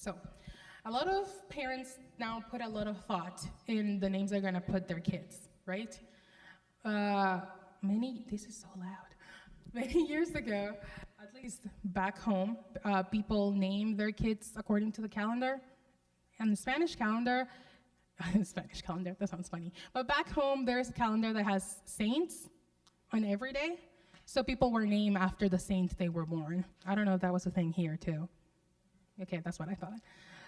So, a lot of parents now put a lot of thought in the names they're going to put their kids, right? Uh, this is so loud. Many years ago, at least back home, people name their kids according to the calendar. And the Spanish calendar, Spanish calendar, that sounds funny. But back home, there's a calendar that has saints on every day. So people were named after the saint they were born. I don't know if that was a thing here too. Okay, that's what I thought.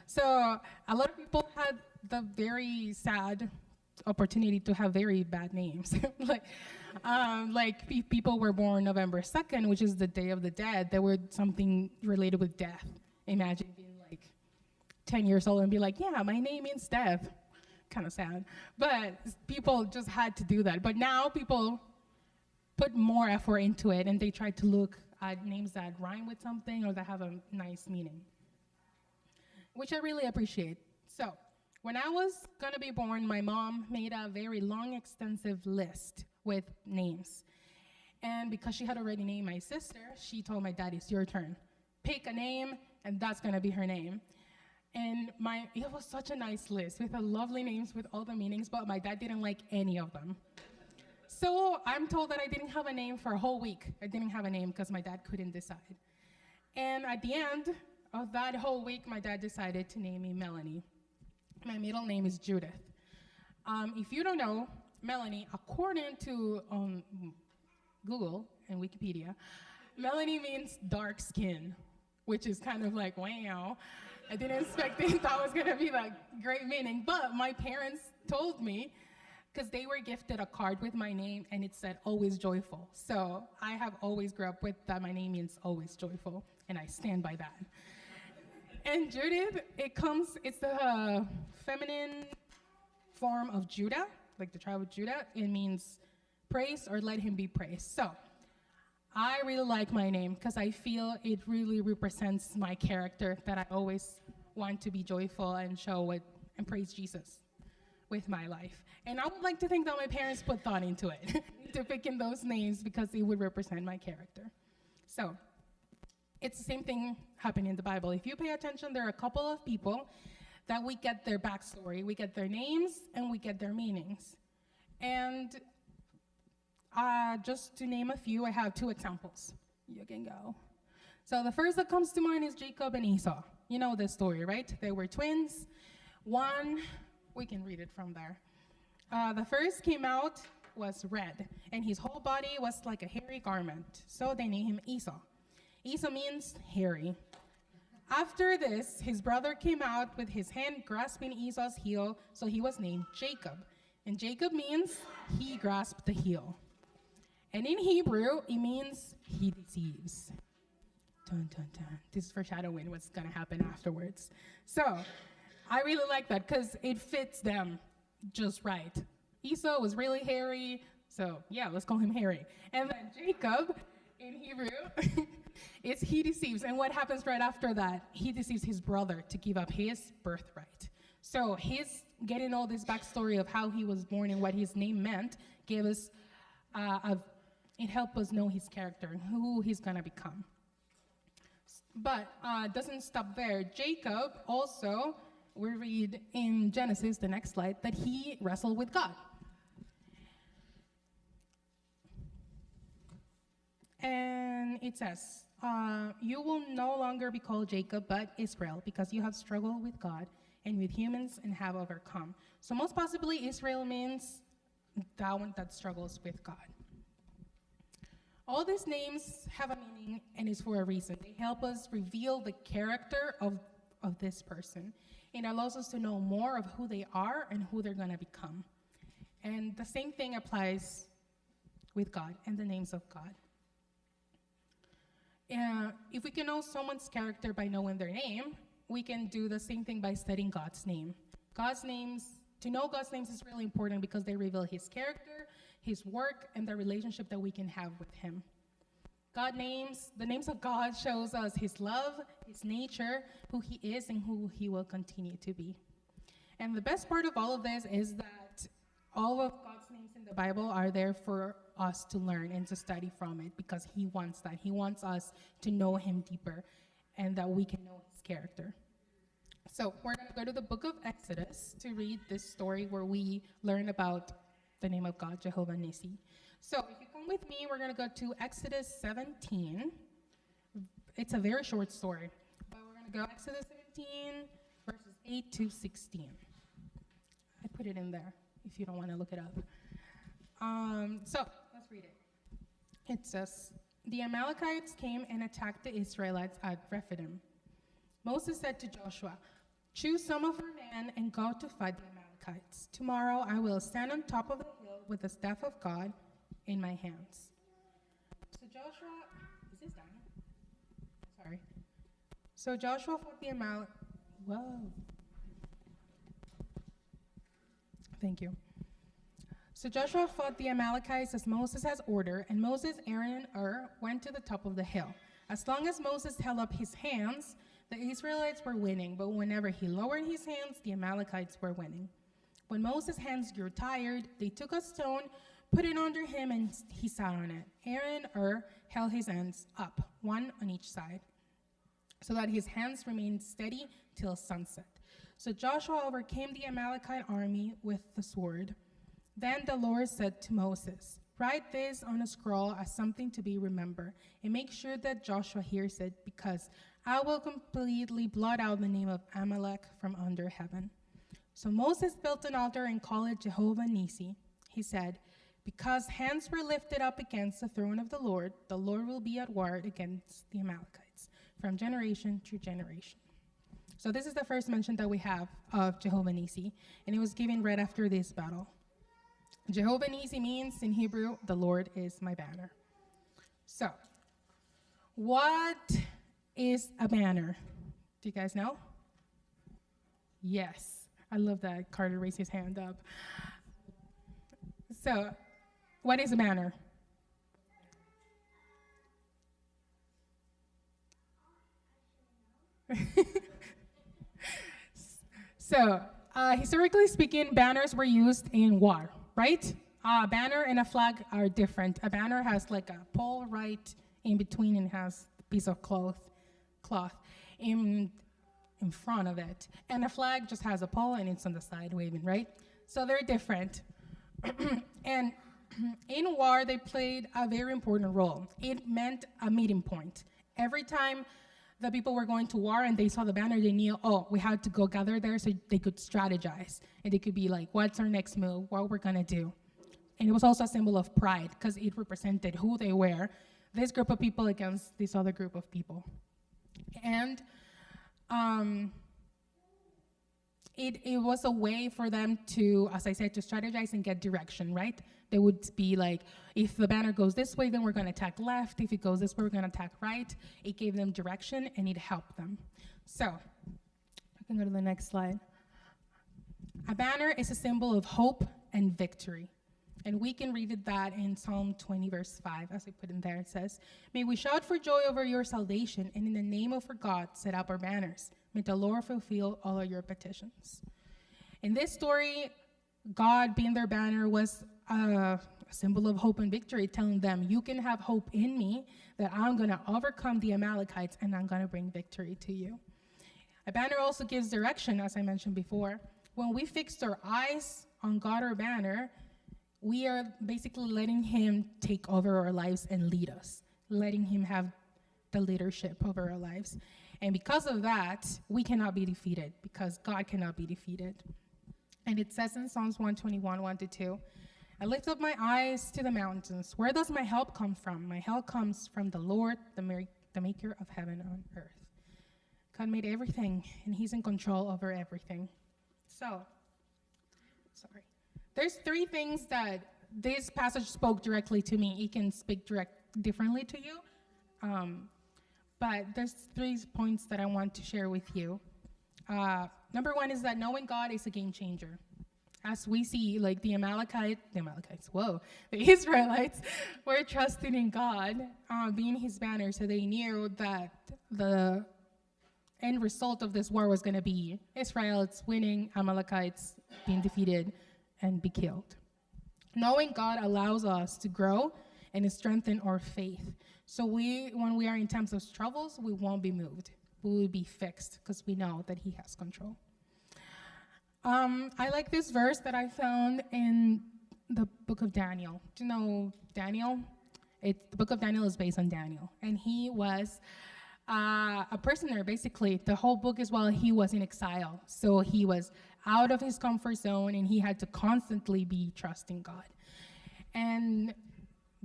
So a lot of people had the very sad opportunity to have very bad names. People were born November 2nd, which is the Day of the Dead. There were something related with death. Imagine being like 10 years old and be like, yeah, my name means death. Kind of sad. But people just had to do that. But now people put more effort into it, and they try to look at names that rhyme with something or that have a nice meaning, which I really appreciate. So when I was going to be born, my mom made a very long, extensive list with names. And because she had already named my sister, she told my dad, it's your turn. Pick a name, and that's going to be her name. And it was such a nice list with the lovely names with all the meanings, but my dad didn't like any of them. So I'm told that I didn't have a name for a whole week. I didn't have a name because my dad couldn't decide. And at the end of that whole week, my dad decided to name me Melanie. My middle name is Judith. If you don't know, Melanie, according to Google and Wikipedia, Melanie means dark skin, which is kind of like, wow. I didn't expect that was gonna be like great meaning, but my parents told me, because they were gifted a card with my name and it said always joyful. So I have always grew up with that my name means always joyful, and I stand by that. And Judith, it's the feminine form of Judah, like the tribe of Judah. It means praise or let him be praised. So I really like my name because I feel it really represents my character, that I always want to be joyful and and praise Jesus with my life. And I would like to think that my parents put thought into it, into picking those names, because it would represent my character. So it's the same thing happening in the Bible. If you pay attention, there are a couple of people that we get their backstory, we get their names, and we get their meanings. And just to name a few, I have 2 examples. You can go. So the first that comes to mind is Jacob and Esau. You know this story, right? They were twins. We can read it from there. The first came out was red, and his whole body was like a hairy garment. So they named him Esau. Esau means hairy. After this, his brother came out with his hand grasping Esau's heel, so he was named Jacob. And Jacob means he grasped the heel. And in Hebrew, it means he deceives. Dun, dun, dun. This is foreshadowing what's going to happen afterwards. So I really like that because it fits them just right. Esau was really hairy, so yeah, let's call him hairy. And then Jacob, in Hebrew, is he deceives. And what happens right after that? He deceives his brother to give up his birthright. So his getting all this backstory of how he was born and what his name meant gave us it helped us know his character and who he's gonna become. But it doesn't stop there. Jacob also, we read in Genesis, the next slide, that he wrestled with God. And it says, you will no longer be called Jacob, but Israel, because you have struggled with God and with humans and have overcome. So most possibly, Israel means that one that struggles with God. All these names have a meaning, and it's for a reason. They help us reveal the character of this person. It allows us to know more of who they are and who they're going to become. And the same thing applies with God and the names of God. If we can know someone's character by knowing their name, we can do the same thing by studying God's name. To know God's names is really important because they reveal his character, his work, and the relationship that we can have with him. The names of God shows us his love, his nature, who he is, and who he will continue to be. And the best part of all of this is that all of God's names in the Bible are there for us to learn and to study from it, because he wants that. He wants us to know him deeper and that we can know his character. So we're going to go to the book of Exodus to read this story where we learn about the name of God, Jehovah Nissi. So if you come with me, we're going to go to Exodus 17. It's a very short story, but we're going to go Exodus 17, verses 8 to 16. I put it in there if you don't want to look it up. So let's read it. It says, the Amalekites came and attacked the Israelites at Rephidim. Moses said to Joshua, choose some of our men and go to fight the Amalekites. Tomorrow I will stand on top of the hill with the staff of God in my hands. So Joshua, is this done? Sorry. So Joshua fought the Amalekites. Whoa. Thank you. So Joshua fought the Amalekites as Moses has ordered, and Moses, Aaron, and went to the top of the hill. As long as Moses held up his hands, the Israelites were winning, but whenever he lowered his hands, the Amalekites were winning. When Moses' hands grew tired, they took a stone, put it under him, and he sat on it. Aaron held his hands up, one on each side, so that his hands remained steady till sunset. So Joshua overcame the Amalekite army with the sword. Then the Lord said to Moses, write this on a scroll as something to be remembered, and make sure that Joshua hears it, because I will completely blot out the name of Amalek from under heaven. So Moses built an altar and called it Jehovah Nissi. He said, because hands were lifted up against the throne of the Lord will be at war against the Amalekites from generation to generation. So this is the first mention that we have of Jehovah Nissi, and it was given right after this battle. Jehovah Nissi means in Hebrew, the Lord is my banner. So, what is a banner? Do you guys know? Yes. I love that Carter raised his hand up. So, what is a banner? So, historically speaking, banners were used in war, right? A banner and a flag are different. A banner has like a pole right in between and has a piece of cloth in front of it. And a flag just has a pole and it's on the side waving, right? So they're different. And in war, they played a very important role. It meant a meeting point. Every time the people were going to war and they saw the banner, they knew, oh, we had to go gather there so they could strategize. And they could be like, what's our next move? What we're gonna do? And it was also a symbol of pride because it represented who they were, this group of people against this other group of people. And it was a way for them to, as I said, to strategize and get direction, right? They would be like, if the banner goes this way, then we're going to attack left. If it goes this way, we're going to attack right. It gave them direction, and it helped them. So, I can go to the next slide. A banner is a symbol of hope and victory. And we can read that in Psalm 20, verse 5, as I put in there. It says, may we shout for joy over your salvation, and in the name of our God, set up our banners. May the Lord fulfill all of your petitions. In this story, God being their banner was a symbol of hope and victory, telling them, you can have hope in me, that I'm going to overcome the Amalekites, and I'm going to bring victory to you. A banner also gives direction, as I mentioned before. When we fix our eyes on God, our banner, we are basically letting him take over our lives and lead us, letting him have the leadership over our lives. And because of that, we cannot be defeated, because God cannot be defeated. And it says in Psalms 121, 1-2, I lift up my eyes to the mountains. Where does my help come from? My help comes from the Lord, the maker of heaven and earth. God made everything, and he's in control over everything. So, there's three things that this passage spoke directly to me. It can speak differently to you. But there's 3 points that I want to share with you. Number 1 is that knowing God is a game changer. As we see, like the Israelites were trusting in God, being his banner, so they knew that the end result of this war was going to be Israelites winning, Amalekites being defeated and be killed. Knowing God allows us to grow and strengthen our faith. So when we are in times of troubles, we won't be moved. we will be fixed because we know that he has control. I like this verse that I found in the book of Daniel. Do you know Daniel? The book of Daniel is based on Daniel. And he was a prisoner, basically. The whole book as well, he was in exile. So he was out of his comfort zone, and he had to constantly be trusting God. And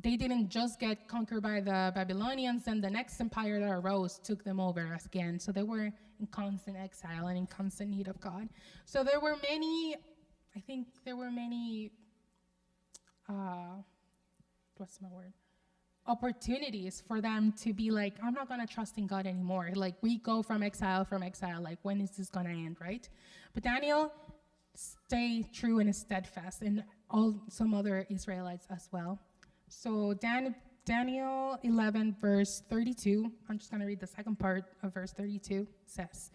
they didn't just get conquered by the Babylonians, and the next empire that arose took them over again. So they were in constant exile and in constant need of God. So there were many, opportunities for them to be like, I'm not gonna trust in God anymore. Like, we go from exile, like, when is this gonna end, right? But Daniel stayed true and steadfast, and some other Israelites as well. So Daniel 11, verse 32, I'm just going to read the second part of verse 32, says,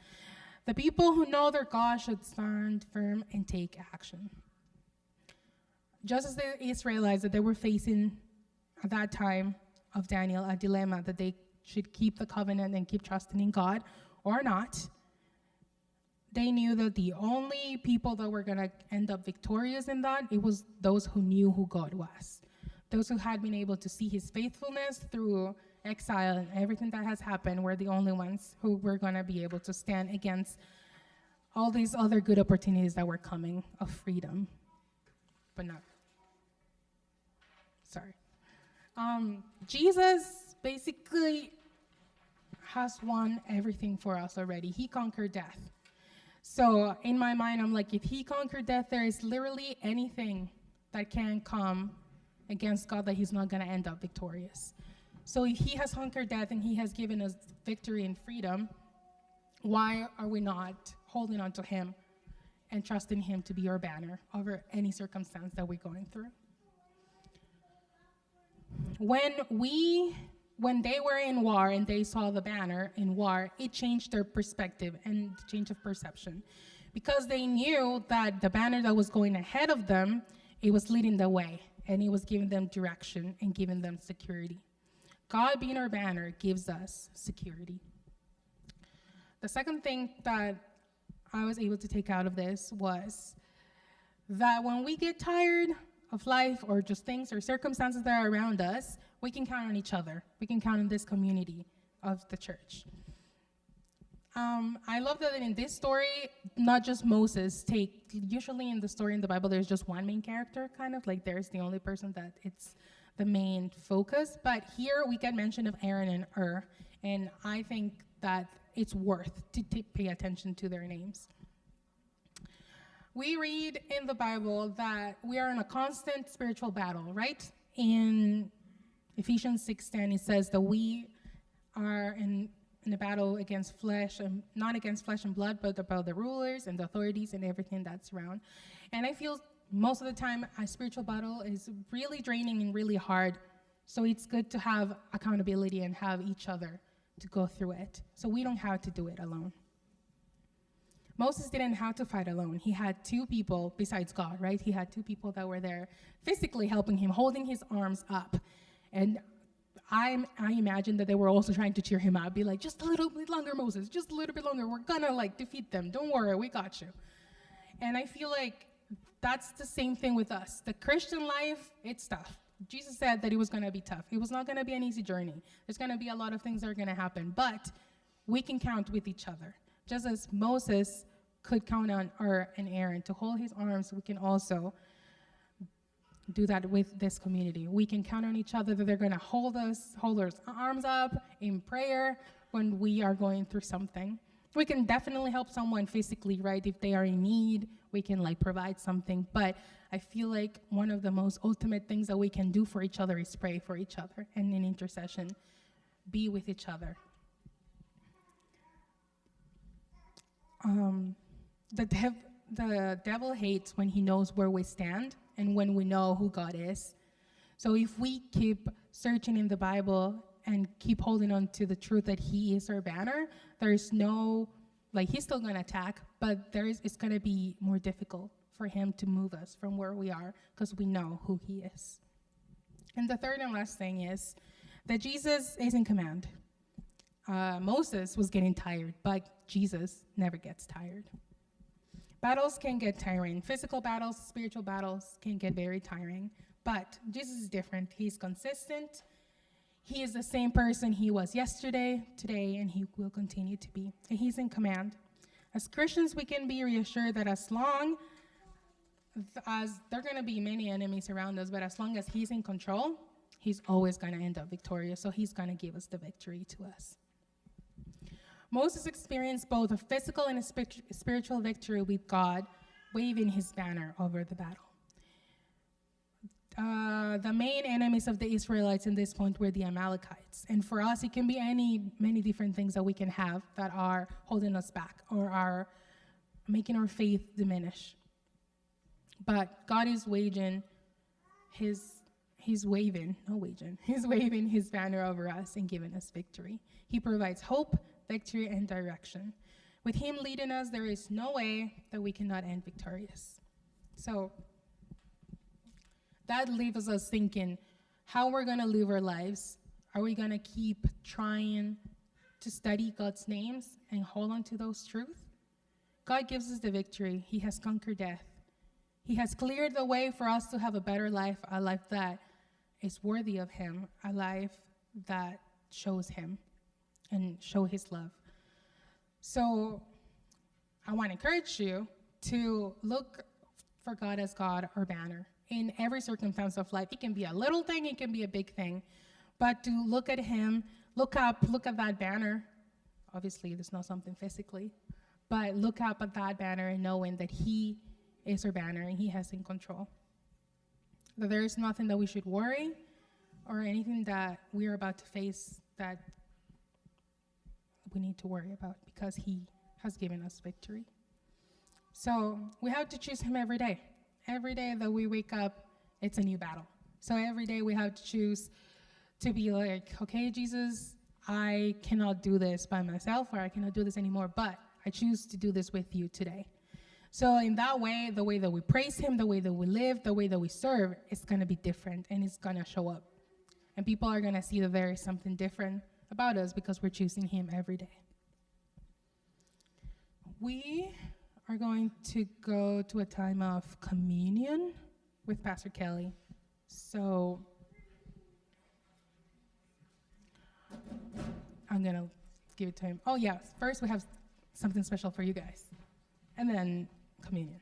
the people who know their God should stand firm and take action. Just as the Israelites that they were facing at that time of Daniel, a dilemma that they should keep the covenant and keep trusting in God or not, they knew that the only people that were going to end up victorious in that, it was those who knew who God was. Those who had been able to see his faithfulness through exile and everything that has happened were the only ones who were going to be able to stand against all these other good opportunities that were coming of freedom. But not. Sorry. Jesus basically has won everything for us already. He conquered death. So in my mind, I'm like, if he conquered death, there is literally anything that can come against God that he's not going to end up victorious. So if he has conquered death and he has given us victory and freedom, why are we not holding on to him and trusting him to be our banner over any circumstance that we're going through? When they were in war and they saw the banner in war, it changed their perspective and change of perception, because they knew that the banner that was going ahead of them, it was leading the way. And he was giving them direction and giving them security. God being our banner gives us security. The second thing that I was able to take out of this was that when we get tired of life or just things or circumstances that are around us, we can count on each other. We can count on this community of the church. I love that in this story, not just Moses usually in the story in the Bible, there's just one main character, kind of, like there's the only person that it's the main focus. But here we get mention of Aaron and Ur, and I think that it's worth to pay attention to their names. We read in the Bible that we are in a constant spiritual battle, right? In Ephesians 6:10, it says that we are in a battle against not against flesh and blood, but about the rulers and the authorities and everything that's around. And I feel most of the time a spiritual battle is really draining and really hard. So it's good to have accountability and have each other to go through it. So we don't have to do it alone. Moses didn't have to fight alone. He had two people besides God, right? He had two people that were there physically helping him, holding his arms up. And I imagine that they were also trying to cheer him up, be like, just a little bit longer, Moses, just a little bit longer. We're gonna defeat them. Don't worry, we got you. And I feel like that's the same thing with us. The Christian life, it's tough. Jesus said that it was gonna be tough. It was not gonna be an easy journey. There's gonna be a lot of things that are gonna happen, but we can count with each other. Just as Moses could count on Ur and Aaron to hold his arms, we can also do that with this community. We can count on each other that they're going to hold our arms up in prayer when we are going through something. We can definitely help someone physically, right? If they are in need, we can provide something. But I feel like one of the most ultimate things that we can do for each other is pray for each other and in intercession, be with each other. The devil hates when he knows where we stand and when we know who God is. So if we keep searching in the Bible and keep holding on to the truth that he is our banner, there's no, he's still going to attack, but it's going to be more difficult for him to move us from where we are because we know who he is. And the third and last thing is that Jesus is in command. Moses was getting tired, but Jesus never gets tired. Battles can get tiring. Physical battles, spiritual battles can get very tiring. But Jesus is different. He's consistent. He is the same person he was yesterday, today, and he will continue to be. And he's in command. As Christians, we can be reassured that as long as there are going to be many enemies around us, but as long as he's in control, he's always going to end up victorious. So he's going to give us the victory to us. Moses experienced both a physical and a spiritual victory with God waving his banner over the battle. The main enemies of the Israelites in this point were the Amalekites. And for us, it can be many different things that we can have that are holding us back or are making our faith diminish. But God is waving his banner over us and giving us victory. He provides hope, victory, and direction. With him leading us, there is no way that we cannot end victorious. So that leaves us thinking how we're going to live our lives. Are we going to keep trying to study God's names and hold on to those truths? God gives us the victory. He has conquered death. He has cleared the way for us to have a better life, a life that is worthy of him, a life that shows him and show his love. So I want to encourage you to look for God as God, our banner. In every circumstance of life, it can be a little thing, it can be a big thing, but to look at him, look at that banner. Obviously, there's not something physically, but look up at that banner and knowing that he is our banner and he has in control. That there is nothing that we should worry or anything that we are about to face that we need to worry about because he has given us victory. So we have to choose him every day. Every day that we wake up, it's a new battle. So every day we have to choose to be like, okay, Jesus, I cannot do this by myself or I cannot do this anymore, but I choose to do this with you today. So in that way, the way that we praise him, the way that we live, the way that we serve, it's going to be different and it's going to show up. And people are going to see that there is something different about us because we're choosing him every day. We are going to go to a time of communion with Pastor Kelly. So I'm going to give it to him. Oh, yeah. First, we have something special for you guys. And then communion.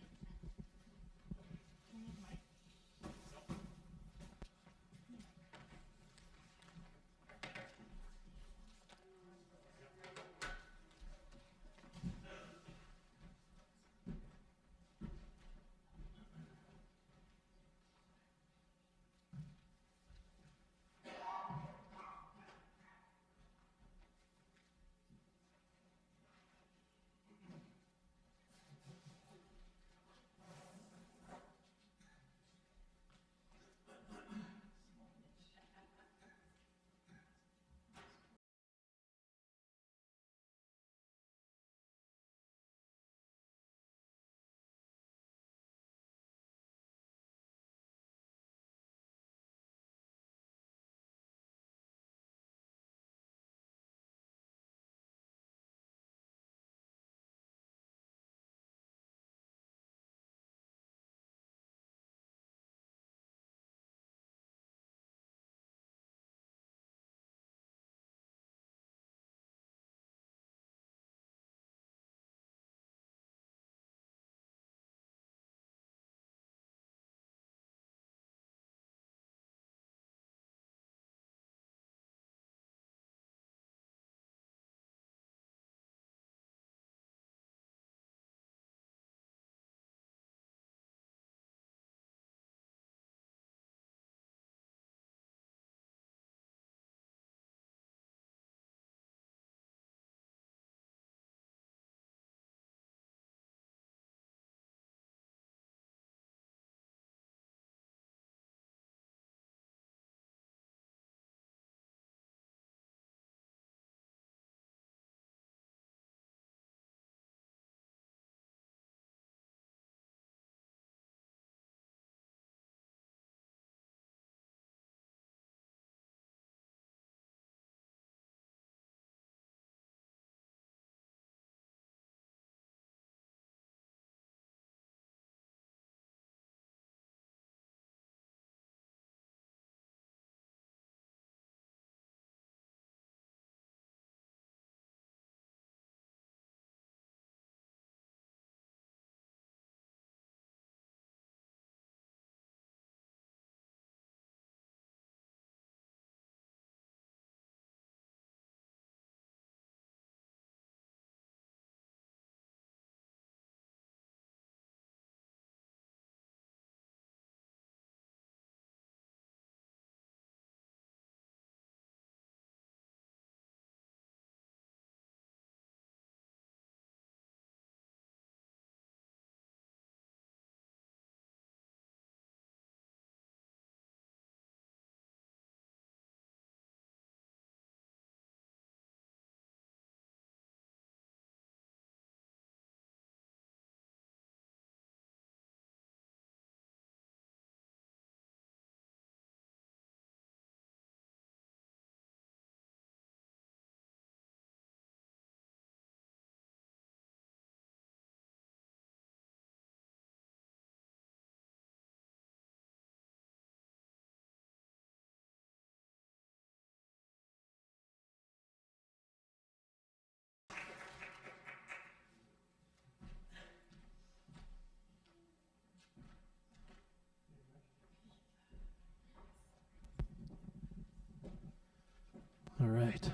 right.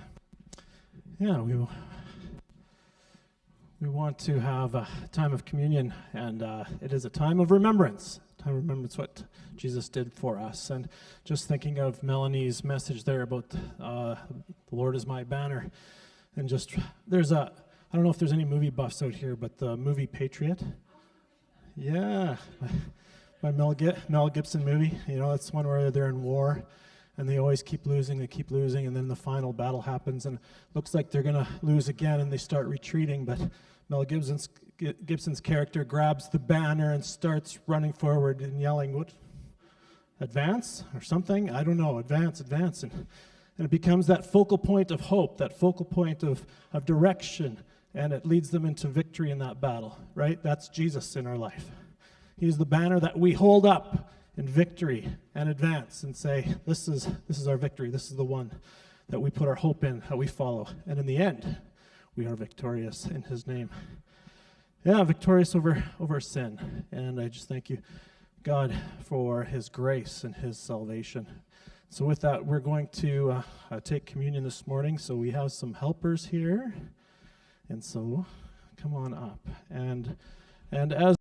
Yeah, we want to have a time of communion, and it is a time of remembrance. Time of remembrance what Jesus did for us. And just thinking of Melanie's message there about the Lord is my banner, and just I don't know if there's any movie buffs out here, but the movie Patriot. Yeah, by Mel Gibson movie. You know, it's one where they're in war, and they always keep losing, and then the final battle happens, and it looks like they're going to lose again, and they start retreating, but Mel Gibson's character grabs the banner and starts running forward and yelling, "What? Advance?" or something? I don't know. Advance. And it becomes that focal point of hope, that focal point of direction, and it leads them into victory in that battle, right? That's Jesus in our life. He's the banner that we hold up in victory and advance and say, this is our victory. This is the one that we put our hope in, that we follow. And in the end, we are victorious in his name. Yeah, victorious over sin. And I just thank you, God, for his grace and his salvation. So with that, we're going to take communion this morning. So we have some helpers here. And so come on up. And as